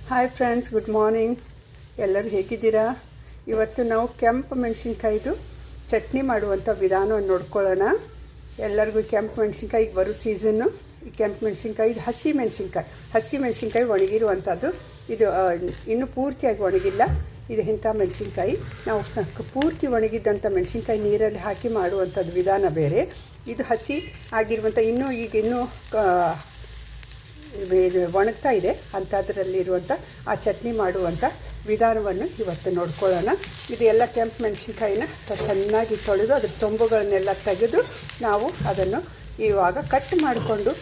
Hi friends, good morning. ಎಲ್ಲರೂ ಹೇಗಿದ್ದೀರಾ? ಇವತ್ತು ನಾವು ಕೆಂಪು ಮೆಣಸಿನ್ಕಾಯಿದು ಚಟ್ನಿ ಮಾಡುವಂಥ ವಿಧಾನವನ್ನು ನೋಡ್ಕೊಳ್ಳೋಣ. ಎಲ್ಲರಿಗೂ ಕೆಂಪು ಮೆಣಸಿನ್ಕಾಯಿಗೆ ಬರೋ ಸೀಸನ್ನು ಈ ಕೆಂಪು ಮೆಣಸಿನ್ಕಾಯಿ. ಹಸಿ ಮೆಣಸಿನ್ಕಾಯಿ ಒಣಗಿರುವಂಥದ್ದು. ಇದು ಇನ್ನೂ ಪೂರ್ತಿಯಾಗಿ ಒಣಗಿಲ್ಲ. ಇದು ಇಂಥ ಮೆಣಸಿನ್ಕಾಯಿ. ನಾವು ಪೂರ್ತಿ ಒಣಗಿದ್ದಂಥ ಮೆಣಸಿನ್ಕಾಯಿ ನೀರಲ್ಲಿ ಹಾಕಿ ಮಾಡುವಂಥದ್ದು ವಿಧಾನ ಬೇರೆ. ಇದು ಹಸಿ ಆಗಿರುವಂಥ ಇನ್ನೂ ಒಣಗ್ತಾ ಇದೆ ಅಂಥದ್ರಲ್ಲಿರುವಂಥ ಆ ಚಟ್ನಿ ಮಾಡುವಂಥ ವಿಧಾನವನ್ನು ಇವತ್ತು ನೋಡ್ಕೊಳ್ಳೋಣ. ಇದು ಎಲ್ಲ ಕೆಂಪು ಮೆಣಸಿನ್ಕಾಯಿನ ಚೆನ್ನಾಗಿ ತೊಳೆದು ಅದ್ರ ತೊಂಬುಗಳನ್ನೆಲ್ಲ ತೆಗೆದು ನಾವು ಅದನ್ನು ಇವಾಗ ಕಟ್ ಮಾಡಿಕೊಂಡು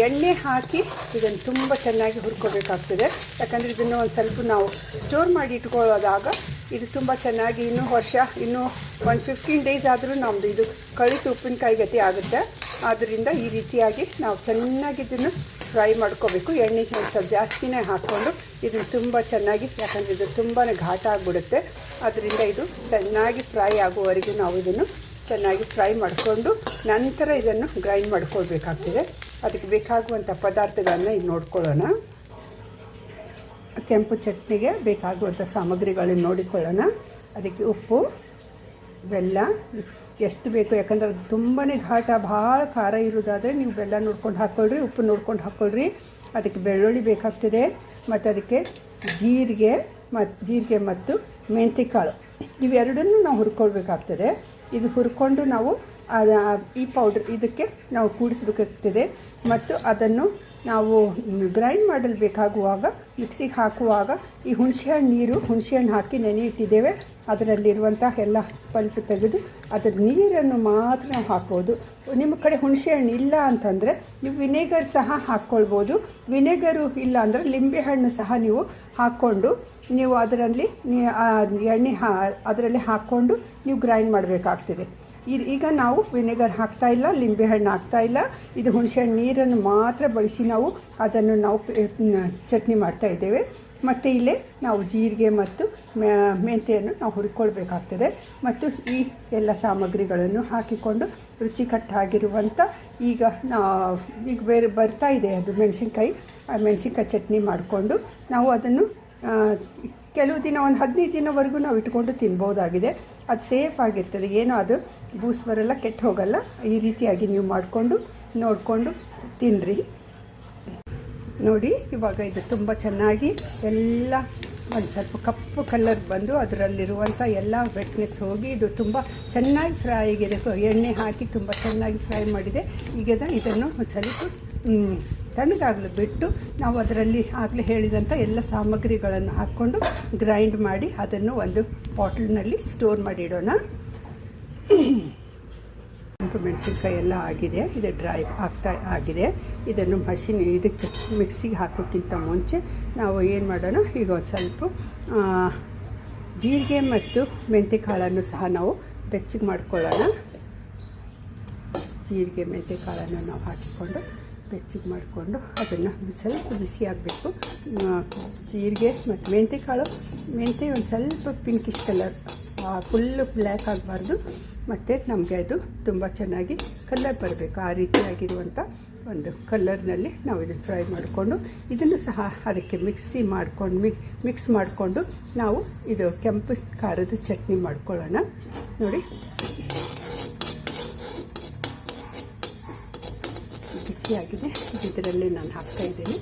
ಎಣ್ಣೆ ಹಾಕಿ ಇದನ್ನು ತುಂಬ ಚೆನ್ನಾಗಿ ಹುರ್ಕೋಬೇಕಾಗ್ತದೆ. ಯಾಕಂದರೆ ಇದನ್ನು ಒಂದು ಸ್ವಲ್ಪ ನಾವು ಸ್ಟೋರ್ ಮಾಡಿ ಇಟ್ಕೊಳ್ಳೋದಾಗ ಇದು ತುಂಬ ಚೆನ್ನಾಗಿ ಇನ್ನೂ 15 ಡೇಸ್ ಆದರೂ ನಮ್ಮದು ಇದು ಕಳಿತು ಉಪ್ಪಿನಕಾಯಿ ಗತಿ ಆಗುತ್ತೆ. ಆದ್ದರಿಂದ ಈ ರೀತಿಯಾಗಿ ನಾವು ಚೆನ್ನಾಗಿ ಇದನ್ನು ಫ್ರೈ ಮಾಡ್ಕೋಬೇಕು. ಎಣ್ಣೆ ಸ್ವಲ್ಪ ಜಾಸ್ತಿನೇ ಹಾಕ್ಕೊಂಡು ಇದನ್ನು ತುಂಬ ಚೆನ್ನಾಗಿ, ಯಾಕಂದರೆ ಇದು ತುಂಬಾ ಘಾಟ ಆಗಿಬಿಡುತ್ತೆ. ಅದರಿಂದ ಇದು ಚೆನ್ನಾಗಿ ಫ್ರೈ ಆಗುವವರೆಗೂ ನಾವು ಇದನ್ನು ಚೆನ್ನಾಗಿ ಫ್ರೈ ಮಾಡಿಕೊಂಡು ನಂತರ ಇದನ್ನು ಗ್ರೈಂಡ್ ಮಾಡ್ಕೊಳ್ಬೇಕಾಗ್ತದೆ. ಅದಕ್ಕೆ ಬೇಕಾಗುವಂಥ ಪದಾರ್ಥಗಳನ್ನು ಈಗ ನೋಡ್ಕೊಳ್ಳೋಣ. ಕೆಂಪು ಚಟ್ನಿಗೆ ಬೇಕಾಗುವಂಥ ಸಾಮಗ್ರಿಗಳನ್ನು ನೋಡಿಕೊಳ್ಳೋಣ. ಅದಕ್ಕೆ ಉಪ್ಪು, ಬೆಲ್ಲ ಎಷ್ಟು ಬೇಕು, ಯಾಕಂದ್ರೆ ಅದು ತುಂಬಾ ಘಾಟ, ಭಾಳ ಖಾರ ಇರೋದಾದರೆ ನೀವು ಬೆಲ್ಲ ನೋಡ್ಕೊಂಡು ಹಾಕ್ಕೊಳ್ರಿ, ಉಪ್ಪು ನೋಡ್ಕೊಂಡು ಹಾಕ್ಕೊಳ್ರಿ. ಅದಕ್ಕೆ ಬೆಳ್ಳುಳ್ಳಿ ಬೇಕಾಗ್ತದೆ, ಮತ್ತು ಅದಕ್ಕೆ ಜೀರಿಗೆ ಮತ್ತು ಮೆಂತ್ಯಕಾಳು ಇವೆರಡನ್ನೂ ನಾವು ಹುರ್ಕೊಳ್ಬೇಕಾಗ್ತದೆ. ಇದು ಹುರ್ಕೊಂಡು ನಾವು ಈ ಪೌಡ್ರ್ ಇದಕ್ಕೆ ನಾವು ಕೂಡಿಸ್ಬೇಕಾಗ್ತದೆ. ಮತ್ತು ಅದನ್ನು ನಾವು ಗ್ರೈಂಡ್ ಮಾಡಲು ಬೇಕಾಗುವಾಗ ಮಿಕ್ಸಿಗೆ ಹಾಕುವಾಗ ಈ ಹುಣಸೆಹಣ್ಣು ಹಾಕಿ ನೆನೆ ಇಟ್ಟಿದ್ದೇವೆ. ಅದರಲ್ಲಿರುವಂಥ ಎಲ್ಲ ಪಲ್ಪ್ ತೆಗೆದು ಅದರ ನೀರನ್ನು ಮಾತ್ರ ನಾವು ಹಾಕ್ಬೋದು. ನಿಮ್ಮ ಕಡೆ ಹುಣಸೆಹಣ್ಣು ಇಲ್ಲ ಅಂತಂದರೆ ನೀವು ವಿನೆಗರ್ ಸಹ ಹಾಕ್ಕೊಳ್ಬೋದು. ವಿನೆಗರು ಇಲ್ಲ ಅಂದರೆ ಲಿಂಬೆಹಣ್ಣು ಸಹ ನೀವು ಹಾಕ್ಕೊಂಡು ನೀವು ಅದರಲ್ಲಿ ಎಣ್ಣೆ ಅದರಲ್ಲಿ ಹಾಕ್ಕೊಂಡು ನೀವು ಗ್ರೈಂಡ್ ಮಾಡಬೇಕಾಗ್ತದೆ. ಈಗ ನಾವು ವಿನೆಗರ್ ಹಾಕ್ತಾಯಿಲ್ಲ, ಲಿಂಬೆಹಣ್ಣು ಹಾಕ್ತಾಯಿಲ್ಲ. ಇದು ಹುಣಸೆಹಣ್ಣು ನೀರನ್ನು ಮಾತ್ರ ಬಳಸಿ ನಾವು ಅದನ್ನು ನಾವು ಚಟ್ನಿ ಮಾಡ್ತಾಯಿದ್ದೇವೆ. ಮತ್ತು ಇಲ್ಲೇ ನಾವು ಜೀರಿಗೆ ಮತ್ತು ಮೆಂತ್ಯೆಯನ್ನು ನಾವು ಹುರ್ಕೊಳ್ಬೇಕಾಗ್ತದೆ. ಮತ್ತು ಈ ಎಲ್ಲ ಸಾಮಗ್ರಿಗಳನ್ನು ಹಾಕಿಕೊಂಡು ರುಚಿಕಟ್ಟಾಗಿರುವಂಥ ಈಗ ಬೇರೆ ಬರ್ತಾ ಇದೆ ಅದು ಮೆಣಸಿನ್ಕಾಯಿ ಚಟ್ನಿ ಮಾಡಿಕೊಂಡು ನಾವು ಅದನ್ನು ಕೆಲವು ದಿನ ಒಂದು 15 ದಿನವರೆಗೂ ನಾವು ಇಟ್ಕೊಂಡು ತಿನ್ಬೋದಾಗಿದೆ. ಅದು ಸೇಫ್ ಆಗಿರ್ತದೆ, ಏನೋ ಅದು ಬೂಸ್ ಬರಲ್ಲ, ಕೆಟ್ಟು ಹೋಗಲ್ಲ. ಈ ರೀತಿಯಾಗಿ ನೀವು ಮಾಡಿಕೊಂಡು ನೋಡಿಕೊಂಡು ತಿನ್ನಿರಿ. ನೋಡಿ, ಇವಾಗ ಇದು ತುಂಬ ಚೆನ್ನಾಗಿ ಎಲ್ಲ ಒಂದು ಸ್ವಲ್ಪ ಕಪ್ಪು ಕಲರ್ ಬಂದು ಅದರಲ್ಲಿರುವಂಥ ಎಲ್ಲ ವೆಟ್ನೆಸ್ ಹೋಗಿ ಇದು ತುಂಬ ಚೆನ್ನಾಗಿ ಫ್ರೈ ಆಗಿದೆ. ಎಣ್ಣೆ ಹಾಕಿ ತುಂಬ ಚೆನ್ನಾಗಿ ಫ್ರೈ ಮಾಡಿದೆ. ಈಗ ಇದನ್ನು ಒಂದು ಸ್ವಲ್ಪ ತಣ್ಣಗಾಗಲು ಬಿಟ್ಟು ನಾವು ಅದರಲ್ಲಿ ಆಗಲೇ ಹೇಳಿದಂಥ ಎಲ್ಲ ಸಾಮಗ್ರಿಗಳನ್ನು ಹಾಕ್ಕೊಂಡು ಗ್ರೈಂಡ್ ಮಾಡಿ ಅದನ್ನು ಒಂದು ಬಾಟಲ್ನಲ್ಲಿ ಸ್ಟೋರ್ ಮಾಡಿಡೋಣ. ಮೆಣಸಿನ್ಕಾಯಿ ಎಲ್ಲ ಆಗಿದೆ, ಇದು ಡ್ರೈ ಆಗಿದೆ. ಇದನ್ನು ಇದಕ್ಕೆ ಮಿಕ್ಸಿಗೆ ಹಾಕೋಕ್ಕಿಂತ ಮುಂಚೆ ನಾವು ಏನು ಮಾಡೋಣ, ಈಗ ಒಂದು ಸ್ವಲ್ಪ ಜೀರಿಗೆ ಮತ್ತು ಮೆಂತ್ಯಕಾಳನ್ನು ಸಹ ನಾವು ಬೆಚ್ಚಗೆ ಮಾಡ್ಕೊಳ್ಳೋಣ. ಜೀರಿಗೆ ಮೆಂತ್ಯಕಾಳನ್ನು ನಾವು ಹಾಕಿಕೊಂಡು ಬೆಚ್ಚಗೆ ಮಾಡಿಕೊಂಡು ಅದನ್ನು ಸ್ವಲ್ಪ ಬಿಸಿ ಆಗಬೇಕು. ಜೀರಿಗೆ ಮತ್ತು ಮೆಂತ್ಯ ಒಂದು ಸ್ವಲ್ಪ ಪಿಂಕಿಶ್ ಕಲರ್, ಫುಲ್ಲು ಬ್ಲ್ಯಾಕ್ ಆಗಬಾರ್ದು. ಮತ್ತು ನಮಗೆ ಅದು ತುಂಬ ಚೆನ್ನಾಗಿ ಕಲರ್ ಬರಬೇಕು. ಆ ರೀತಿಯಾಗಿರುವಂಥ ಒಂದು ಕಲರ್ನಲ್ಲಿ ನಾವು ಇದನ್ನು ಫ್ರೈ ಮಾಡಿಕೊಂಡು ಇದನ್ನು ಸಹ ಅದಕ್ಕೆ ಮಿಕ್ಸ್ ಮಾಡಿಕೊಂಡು ನಾವು ಇದು ಕೆಂಪು ಖಾರದ ಚಟ್ನಿ ಮಾಡ್ಕೊಳ್ಳೋಣ. ನೋಡಿ, ಬಿಸಿಯಾಗಿದೆ. ಇದರಲ್ಲಿ ನಾನು ಹಾಕ್ತಾಯಿದ್ದೀನಿ.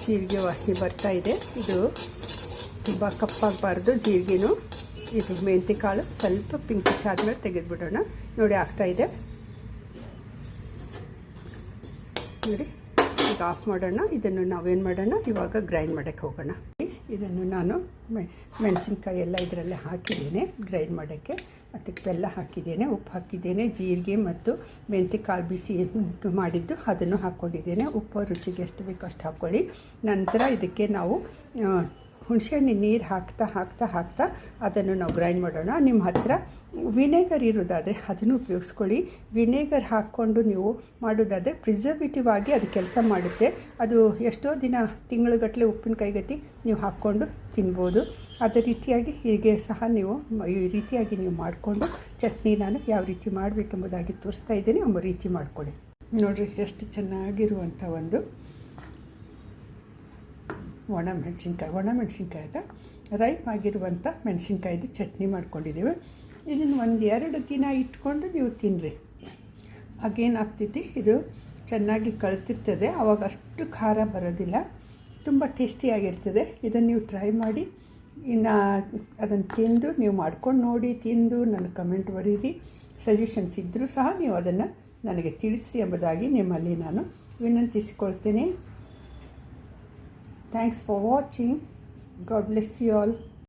ಜೀರಿಗೆ ವಾಸನೆ ಬರ್ತಾ ಇದೆ. ಇದು ತುಂಬ ಕಪ್ಪಾಗಬಾರ್ದು ಜೀರಿಗೆನೂ. ಇದು ಮೆಂತ್ಯಕಾಳು ಸ್ವಲ್ಪ ಪಿಂಕಿಶ್ ಆದಮೇಲೆ ತೆಗೆದುಬಿಡೋಣ. ನೋಡಿ, ಆಗ್ತಾಯಿದೆ. ನೋಡಿ, ಈಗ ಆಫ್ ಮಾಡೋಣ. ಇದನ್ನು ನಾವೇನು ಮಾಡೋಣ, ಇವಾಗ ಗ್ರೈಂಡ್ ಮಾಡೋಕ್ಕೆ ಹೋಗೋಣ. ಇದನ್ನು ನಾನು ಮೆಣಸಿನ್ಕಾಯಿ ಎಲ್ಲ ಇದರಲ್ಲೇ ಹಾಕಿದ್ದೇನೆ ಗ್ರೈಂಡ್ ಮಾಡೋಕ್ಕೆ. ಮತ್ತು ಬೆಲ್ಲ ಹಾಕಿದ್ದೇನೆ, ಉಪ್ಪು ಹಾಕಿದ್ದೇನೆ, ಜೀರಿಗೆ ಮತ್ತು ಮೆಂತ್ಯಕಾಳು ಬಿಸಿ ಮಾಡಿದ್ದು ಅದನ್ನು ಹಾಕ್ಕೊಂಡಿದ್ದೇನೆ. ಉಪ್ಪು ರುಚಿಗೆ ಎಷ್ಟು ಬೇಕೋ ಅಷ್ಟು ಹಾಕ್ಕೊಳ್ಳಿ. ನಂತರ ಇದಕ್ಕೆ ನಾವು ಹುಣಸೆಹಣ್ಣಿನ ನೀರು ಹಾಕ್ತಾ ಅದನ್ನು ನಾವು ಗ್ರೈಂಡ್ ಮಾಡೋಣ. ನಿಮ್ಮ ಹತ್ರ ವಿನೇಗರ್ ಇರೋದಾದರೆ ಅದನ್ನು ಉಪಯೋಗಿಸ್ಕೊಳ್ಳಿ. ವಿನೇಗರ್ ಹಾಕ್ಕೊಂಡು ನೀವು ಮಾಡೋದಾದರೆ ಪ್ರಿಸರ್ವೇಟಿವ್ ಆಗಿ ಅದು ಕೆಲಸ ಮಾಡುತ್ತೆ. ಅದು ಎಷ್ಟೋ ದಿನ ತಿಂಗಳುಗಟ್ಟಲೆ ಉಪ್ಪಿನಕಾಯಿ ಗತಿ ನೀವು ಹಾಕ್ಕೊಂಡು ತಿನ್ಬೋದು. ಅದೇ ರೀತಿಯಾಗಿ ಹೀಗೆ ಸಹ ನೀವು ಈ ರೀತಿಯಾಗಿ ನೀವು ಮಾಡಿಕೊಂಡು ಚಟ್ನಿ ನಾನು ಯಾವ ರೀತಿ ಮಾಡಬೇಕೆಂಬುದಾಗಿ ತೋರಿಸ್ತಾ ಇದ್ದೀನಿ. ಆ ರೀತಿ ಮಾಡಿಕೊಡಿ. ನೋಡಿರಿ ಎಷ್ಟು ಚೆನ್ನಾಗಿರುವಂಥ ಒಂದು ಒಣಮೆಣಸಿನ್ಕಾಯಿ ಅಲ್ಲ, ರೈಪ್ ಆಗಿರುವಂಥ ಮೆಣಸಿನ್ಕಾಯ್ದು ಚಟ್ನಿ ಮಾಡ್ಕೊಂಡಿದ್ದೀವಿ. ಇದನ್ನು 1-2 ದಿನ ಇಟ್ಕೊಂಡು ನೀವು ತಿನ್ನಿರಿ. ಆಗೇನಾಗ್ತೈತಿ, ಇದು ಚೆನ್ನಾಗಿ ಕಳ್ತಿರ್ತದೆ, ಆವಾಗ ಅಷ್ಟು ಖಾರ ಬರೋದಿಲ್ಲ, ತುಂಬ ಟೇಸ್ಟಿಯಾಗಿರ್ತದೆ. ಇದನ್ನು ನೀವು ಟ್ರೈ ಮಾಡಿ. ಇನ್ನು ಅದನ್ನು ತಿಂದು ನೀವು ಮಾಡ್ಕೊಂಡು ನೋಡಿ, ತಿಂದು ನನಗೆ ಕಮೆಂಟ್ ಬರೀರಿ. ಸಜೆಷನ್ಸ್ ಇದ್ದರೂ ಸಹ ನೀವು ಅದನ್ನು ನನಗೆ ತಿಳಿಸ್ರಿ ಎಂಬುದಾಗಿ ನಿಮ್ಮಲ್ಲಿ ನಾನು ವಿನಂತಿಸಿಕೊಳ್ತೇನೆ. Thanks for watching. God bless you all.